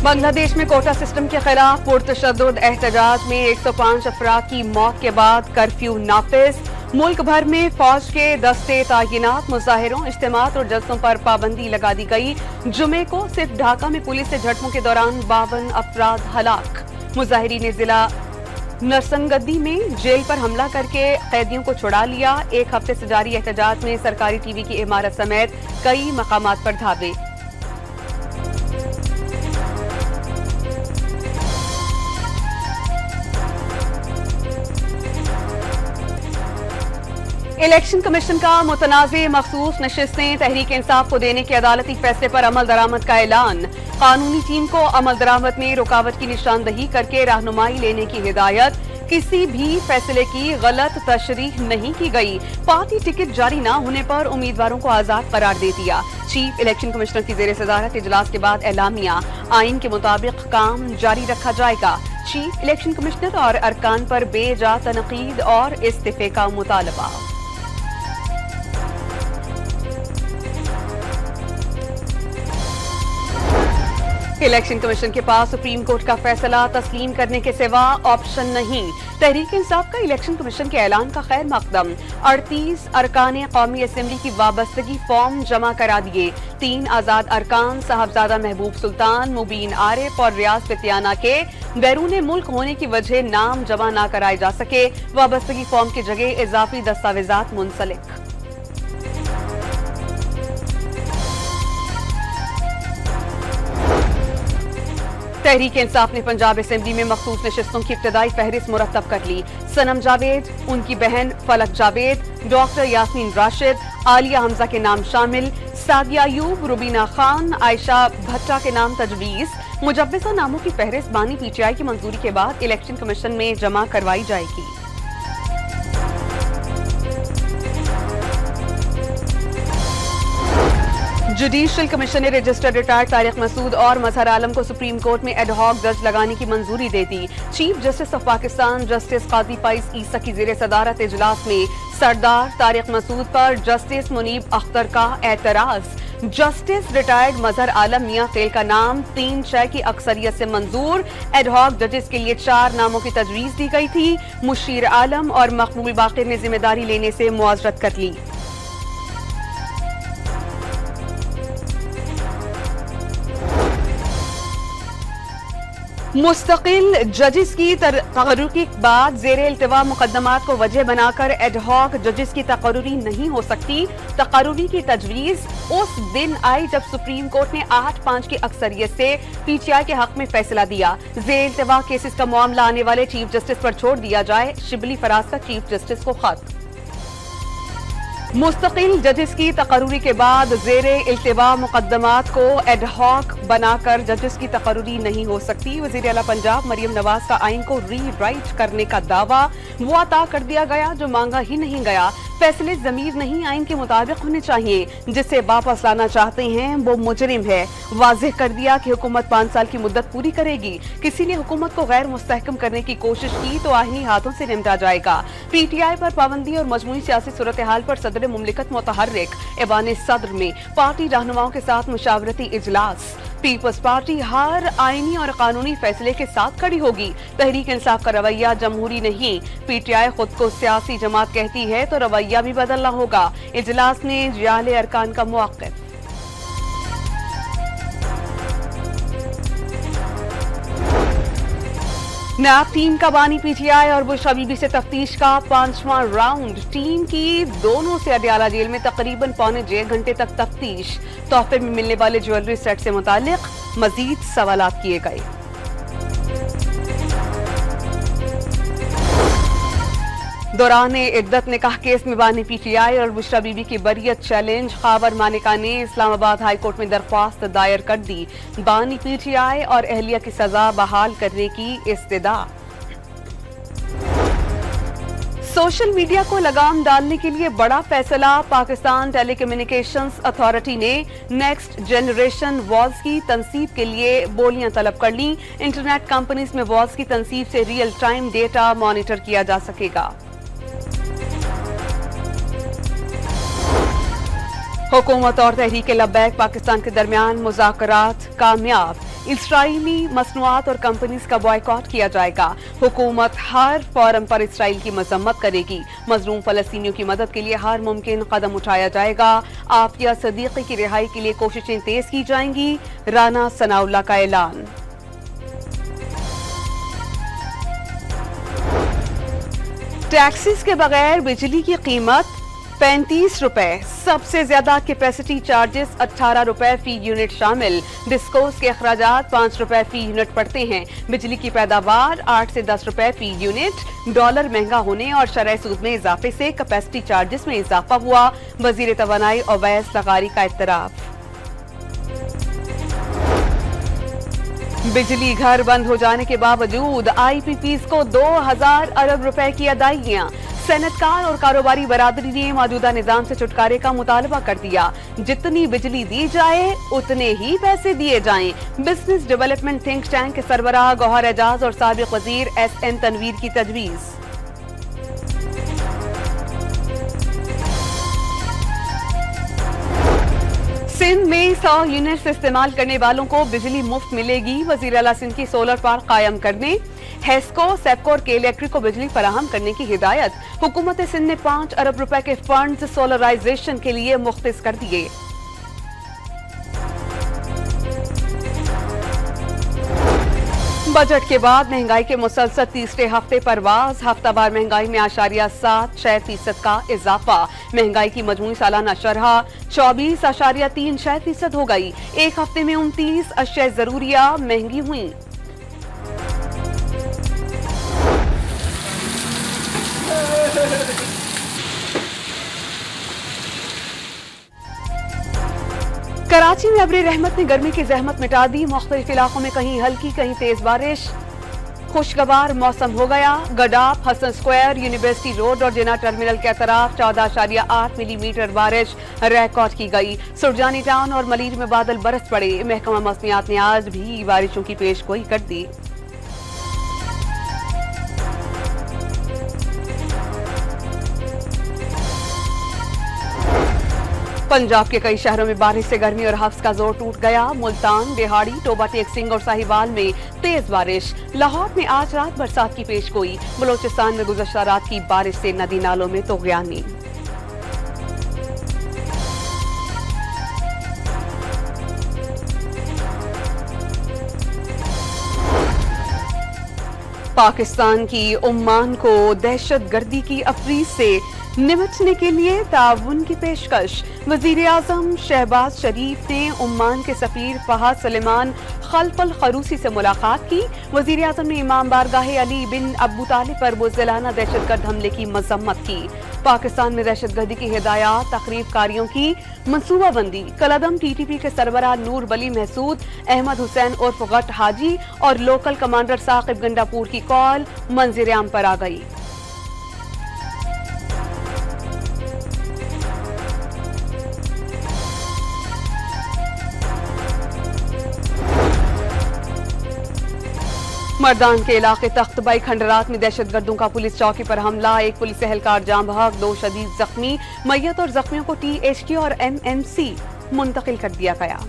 बांग्लादेश में quota system के खिलाफ पुरतशद्दुद एहतजाज में 105 अफराद की मौत के बाद कर्फ्यू नाफिज। मुल्क भर में फौज के दस्ते तैनात, मुजाहिरों, इज्तिमात और जलसों पर पाबंदी लगा दी गई। जुमे को सिर्फ ढाका में पुलिस से झड़पों के दौरान 52 अफराद हलाक। मुजाहिरीन ने जिला नरसंगदी में जेल पर हमला करके कैदियों को छुड़ा लिया। एक हफ्ते से जारी एहतजाज में सरकारी टीवी की इमारत समेत कई मकामात पर धावे। इलेक्शन कमीशन का मुतनाज़े मखसूस नशिस्तें तहरीक इंसाफ को देने के अदालती फैसले पर अमल दरामद का ऐलान। कानूनी टीम को अमल दरामद में रुकावट की निशानदही करके रहनुमाई लेने की हिदायत। किसी भी फैसले की गलत तशरीह नहीं की गई। पार्टी टिकट जारी न होने पर उम्मीदवारों को आजाद करार दे दिया। चीफ इलेक्शन कमिश्नर की जेर सदारत इजलास के बाद एलामिया, आइन के मुताबिक काम जारी रखा जाएगा। चीफ इलेक्शन कमिश्नर और अरकान पर बेजा तनकीद और इस्तीफे का मुतालबा। इलेक्शन कमीशन के पास सुप्रीम कोर्ट का फैसला तस्लीम करने के सिवा ऑप्शन नहीं। तहरीक इंसाफ का इलेक्शन कमीशन के ऐलान का खैर मकदम। 38 अरकान कौमी असेंबली की वाबस्तगी फॉर्म जमा करा दिए। 3 आजाद अरकान साहबजादा महबूब सुल्तान, मुबीन आरिफ और रियाज फितियाना के बैरून मुल्क होने की वजह नाम जमा न कराए जा सके। वाबस्तगी फॉर्म की जगह इजाफी दस्तावेजात मुंसलिक। तहरीक इंसाफ ने पंजाब असेंबली में मखसूस नशिस्तों की इब्तदाई फहरिस्त मुरतब कर ली। सनम जावेद, उनकी बहन फलक जावेद, डॉक्टर यास्मीन राशिद, आलिया हमजा के नाम शामिल। सादिया अयूब, रुबीना खान, आयशा भट्टा के नाम तजवीज। मुजव्वज़ा नामों की फहरिस्त बानी पीटीआई की मंजूरी के बाद इलेक्शन कमीशन में जमा करवाई जाएगी। जुडिशियल कमीशन ने रजिस्टर्ड रिटायर्ड तारिक मसूद और मजहर आलम को सुप्रीम कोर्ट में एडहॉक जज लगाने की मंजूरी दे दी। Chief justice of Pakistan justice Qazi Faez Isa की जेर सदारत इजलास में सरदार तारिक मसूद पर जस्टिस मुनीब अख्तर का एतराज। जस्टिस रिटायर्ड मजहर आलम मियां खेल का नाम 3-6 की अक्सरियत से मंजूर। एडहॉक जजेस के लिए 4 नामों की तजवीज दी गई थी। मुशीर आलम और मकबूल बाकिर ने जिम्मेदारी लेने से मुआवजत कर ली। मुस्तकिल जजिस की तकर्रुरी के बाद जेरे इल्तिवा मुकदमात को वजह बनाकर एडहॉक जजिस की तकर्रुरी नहीं हो सकती। तकर्रुरी की तजवीज उस दिन आई जब सुप्रीम कोर्ट ने 8-5 की अक्सरियत से पीटीआई के हक में फैसला दिया। जेरे इल्तिवा केसेस का मामला आने वाले चीफ जस्टिस पर छोड़ दिया जाए। शिबली फराज का चीफ जस्टिस को खत। मुस्तकिल जजिस की तकर्रुरी के बाद जेरे इल्तिवा मुकदमात को एडहॉक बनाकर जजिस की तकर्रुरी नहीं हो सकती। वज़ीर आला पंजाब मरियम नवाज का आइन को री राइट करने का दावा। वो अता कर दिया गया जो मांगा ही नहीं गया। फैसले जमीर नहीं आइन के मुताबिक होने चाहिए। जिसे वापस लाना चाहते हैं वो मुजरिम है। वाज़ेह कर दिया कि हुकूमत 5 साल की मुद्दत पूरी करेगी। किसी ने हुकूमत को गैर मुस्तहकम करने की कोशिश की तो आईनी हाथों से निपटा जाएगा। पीटीआई पर पाबंदी और मजमूई सियासी सूरत हाल पर सदर मुमलिकत मुतहर्रिक ऐवान सदर में पार्टी रहनुमाओं के साथ मुशावरती इजलास। पीपल्स पार्टी हर आईनी और कानूनी फैसले के साथ खड़ी होगी। तहरीक इंसाफ का रवैया जमहूरी नहीं। पीटीआई खुद को सियासी जमात कहती है तो रवैया भी बदलना होगा। इजलास ने जियाले अरकान का मुआक्किब। नैब टीम का बानी पीटीआई और बुशरा बीबी से तफ्तीश का 5वां राउंड। टीम की दोनों से अडयाला जेल में तकरीबन 6 घंटे तक तफ्तीश। तोहफे में मिलने वाले ज्वेलरी सेट से मुतालिक मजीद सवालात किए गए। दौरान इद्दत निकाह केस में बानी पीटीआई और बुशरा बीबी की बरियत चैलेंज। खाबर मानिका ने इस्लामाबाद हाई कोर्ट में दरख्वास्त दायर कर दी। बानी पीटीआई और अहलिया की सजा बहाल करने की इस्तदा। सोशल मीडिया को लगाम डालने के लिए बड़ा फैसला। पाकिस्तान टेलीकम्युनिकेशंस अथॉरिटी ने नेक्स्ट जनरेशन वॉल्स की तनसीब के लिए बोलियां तलब कर ली। इंटरनेट कंपनीज में वॉल्स की तनसीब से रियल टाइम डेटा मॉनिटर किया जा सकेगा। हुकूमत और तहरीक लब्बैक पाकिस्तान के दरमियान मुज़ाकरात कामयाब। इसराइली मसनूआत और कंपनीज का बॉयकॉट किया जाएगा। हुकूमत हर फोरम पर इसराइल की मजम्मत करेगी। मजलूम फलस्तीनियों की मदद के लिए हर मुमकिन कदम उठाया जाएगा। आफिया सदीकी की रिहाई के लिए कोशिशें तेज की जाएंगी। राना सनाउल्लाह का ऐलान। टैक्सेस के बगैर बिजली की कीमत 35 रुपए, सबसे ज्यादा कैपेसिटी चार्जेस 18 रुपए फी यूनिट शामिल। डिस्कोस के अखराजात 5 रुपए फी यूनिट पड़ते हैं। बिजली की पैदावार 8 से 10 रुपए फी यूनिट। डॉलर महंगा होने और शरह सूद में इजाफे से कैपेसिटी चार्जेस में इजाफा हुआ। वजीर तवानाई ओवैस लगारी का इत्तराफ। बिजली घर बंद हो जाने के बावजूद IPPs को 2000 अरब रुपए की अदायगियां। सनतकार और कारोबारी बरादरी ने मौजूदा निजाम से छुटकारे का मुतालबा कर दिया। जितनी बिजली दी जाए उतने ही पैसे दिए जाएं। बिजनेस डेवलपमेंट थिंक टैंक के सरबराह गौहर एजाज और साबिक वजीर SM तनवीर की तजवीज। सिंध में 100 यूनिट्स इस्तेमाल करने वालों को बिजली मुफ्त मिलेगी। वजीर आला सिंध की सोलर पार्क कायम करने, हेस्को, सेप्को और के इलेक्ट्रिक को बिजली फराहम करने की हिदायत। हुकूमत सिंध ने 5 अरब रुपए के फंड सोलराइजेशन के लिए मुख्तस कर दिए। बजट के बाद महंगाई के मुसलसल तीसरे हफ्ते परवाज। हफ्तावार महंगाई में 8.76% का इजाफा। महंगाई की मजमूई सालाना शरह 24.36% हो गई। एक हफ्ते में 29 अशिया जरूरिया महंगी हुई। कराची में अबरे रहमत ने गर्मी की जहमत मिटा दी। मुख्तलिफ इलाकों में कहीं हल्की कहीं तेज बारिश। खुशगवार मौसम हो गया। गडाफ, हसन स्क्वायर, यूनिवर्सिटी रोड और जिना टर्मिनल के अतराफ 14.8 मिलीमीटर बारिश रिकॉर्ड की गई। सुरजानी टाउन और मलीर में बादल बरस पड़े। महकमा मौसमियात ने आज भी बारिशों की पेशगोई कर दी। पंजाब के कई शहरों में बारिश से गर्मी और हफ्स का जोर टूट गया। मुल्तान, दिहाड़ी, टोबा टेक सिंह और साहिवाल में तेज बारिश। लाहौर में आज रात बरसात की पेशगोई। बलोचिस्तान में गुज़श्ता रात की बारिश से नदी नालों में तोग़यानी। पाकिस्तान की ओमान को दहशतगर्दी की अफरीज से निपटने के लिए ताउन की पेशकश। वजीर आजम शहबाज शरीफ ने ओमान के सफीर फहद सलेमान खल्फल खरूसी से मुलाकात की। वजीर आजम ने इमाम बारगाह अली बिन अबू तालिब पर बुज़दिलाना दहशतगर्द हमले की मजम्मत की। पाकिस्तान में दहशतगर्दी की हिदायत, तकरीबकारियों की मनसूबाबंदी। कलअदम TTP के सरबराह नूर वली महसूद, अहमद हुसैन उर्फ गट हाजी और लोकल कमांडर साकिब गंडापुर की कॉल मंजर-ए-आम पर आ गई। मर्दान के इलाके तख्तबाई खंडरात में दहशतगर्दों का पुलिस चौकी पर हमला। एक पुलिस एहलकार जाँ बहक, 2 शदीद जख्मी। मैयत और जख्मियों को THQ और MMC मुंतकिल कर दिया गया।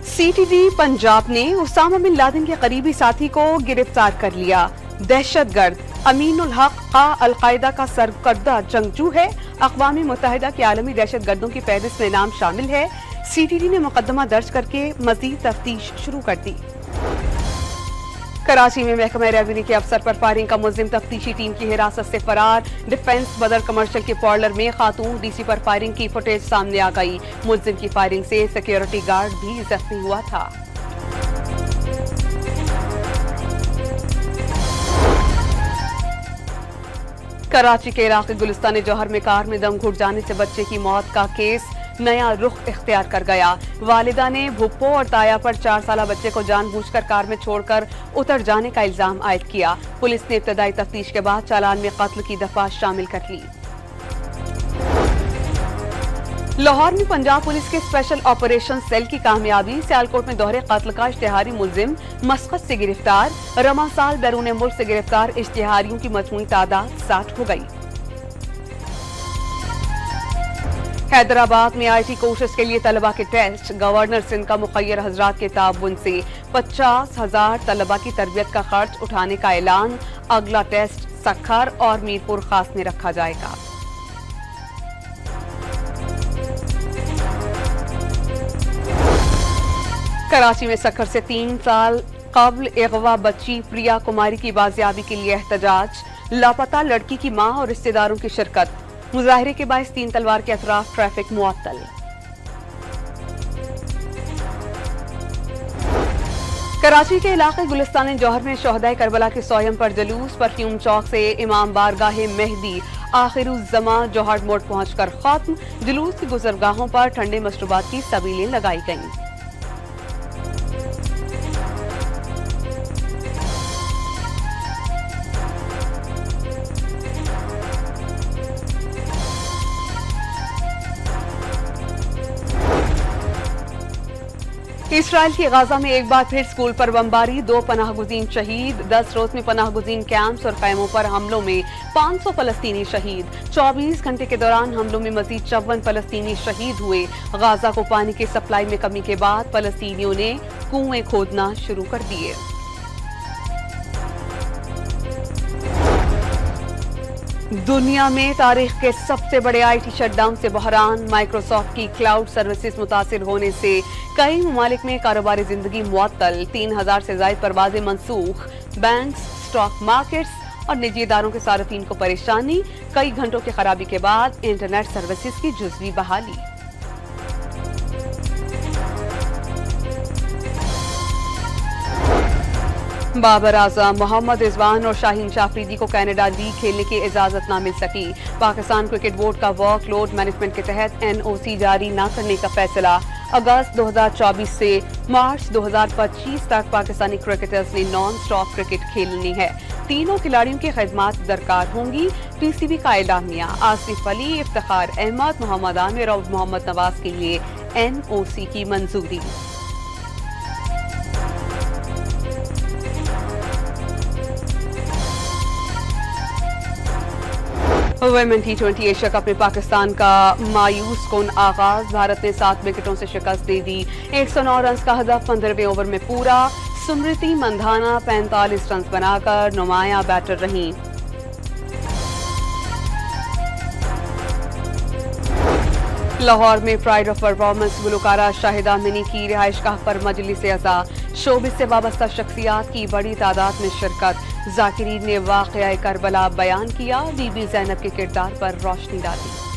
CTD पंजाब ने उसामा बिन लादेन के करीबी साथी को गिरफ्तार कर लिया। दहशतगर्द अमीनुल हक अल-कायदा का सरकर्दा जंगजू है। अक़वाम मुत्तहिदा के आलमी दहशतगर्दों की फहरिस्त में नाम शामिल है। CTD ने मुकदमा दर्ज करके मजीद तफ्तीश शुरू कर दी। कराची में महकमा रेवेन्यू के अफसर पर फायरिंग का मुल्जिम तफ्तीशी टीम की हिरासत से फरार। डिफेंस बदर कमर्शियल के पार्लर में खातून DC पर फायरिंग की फुटेज सामने आ गई। मुल्जिम की फायरिंग से सिक्योरिटी गार्ड भी जख्मी हुआ था। कराची के इलाके गुलिस्तान जौहर में कार में दम घुट जाने से बच्चे की मौत का केस नया रुख इख्तियार कर गया। वालिदा ने भुप्पो और ताया पर 4 साला बच्चे को जानबूझकर कार में छोड़कर उतर जाने का इल्जाम आयद किया। पुलिस ने इब्तदाई तफ्तीश के बाद चालान में कत्ल की दफा शामिल कर ली। लाहौर में पंजाब पुलिस के स्पेशल ऑपरेशन सेल की कामयाबी। सियालकोट में दोहरे कत्ल का इश्तिहारी मुल्जिम मस्कत से गिरफ्तार। रमा साल बैरून मुल्क से गिरफ्तार इश्तिहारियों की मजमूई तादाद 60 हो गई। हैदराबाद में IT कोर्सेज के लिए तलबा के टेस्ट। गवर्नर सिंध का मुखय्यर हजरात के ताउन से 50,000 तलबा की तरबियत का खर्च उठाने का ऐलान। अगला टेस्ट सक्खर और मीरपुर खास में रखा जाएगा। कराची में सक्खर से 3 साल कबल अगवा बच्ची प्रिया कुमारी की बाजियाबी के लिए एहतजाज। लापता लड़की की मां और रिश्तेदारों की शिरकत। मुजाहरे के बायस 3 तलवार के अतराफ ट्रैफिक मुअत्तल। कराची के इलाके गुलिस्तान जौहर में शोहदाए करबला के सोयम पर जुलूस। परफ्यूम चौक से इमाम बारगाह मेहदी आखिरुज़्ज़मा जौहर मोड़ पहुंचकर खत्म। जुलूस की गुजरगाहों पर ठंडे मशरूबात की सबीलें लगाई गईं। इसराइल की गाजा में एक बार फिर स्कूल पर बमबारी। 2 पनाहगुज़ीन शहीद। 10 रोज में पनाहगुज़ीन कैंप्स और खैमों पर हमलों में 500 फलस्तीनी शहीद। 24 घंटे के दौरान हमलों में मजीद 54 फलस्तीनी शहीद हुए। गाजा को पानी की सप्लाई में कमी के बाद फलस्तीनियों ने कुएं खोदना शुरू कर दिए। दुनिया में तारीख के सबसे बड़े IT शटडाउन से बहरान। माइक्रोसॉफ्ट की क्लाउड सर्विसेज मुतासिर होने से कई ममालिक में कारोबारी जिंदगी मुअत्तल। 3000 से ज्यादा परवाजें मनसूख। बैंक्स, स्टॉक मार्केट्स और निजी इदारों के सार्फिन को परेशानी। कई घंटों की खराबी के बाद इंटरनेट सर्विसेज की जुज़वी बहाली। बाबर आजम, मोहम्मद रिजवान और शाहीन शाफरीदी को कनाडा लीग खेलने की इजाजत न मिल सकी। पाकिस्तान क्रिकेट बोर्ड का वर्कलोड मैनेजमेंट के तहत NOC जारी न करने का फैसला। अगस्त 2024 से मार्च 2025 तक पाकिस्तानी क्रिकेटर्स ने नॉन स्टॉप क्रिकेट खेलनी है। तीनों खिलाड़ियों की खिदमत दरकार होंगी। PCB का एलामिया। आसिफ अली, इफ्तिखार अहमद, मोहम्मद आमिर और मोहम्मद नवाज के लिए NOC की मंजूरी। वुमेन T20 एशिया कप में पाकिस्तान का मायूस कुन आगाज। भारत ने 7 विकेटों से शिकस्त दे दी। 109 रन का हदफ 15वें ओवर में पूरा। स्मृति मंधाना 45 रन बनाकर नुमाया बैटर रहीं। लाहौर में pride of performance Gulkara Shahida Mini की रिहाइशगाह पर मजलिस-ए-अज़ा। शोबिस से वाबस्ता शख्सियात की बड़ी तादाद में शिरकत। जाकिरीन ने वाक़या करबला बयान किया। बीबी ज़ैनब के किरदार पर रोशनी डाली।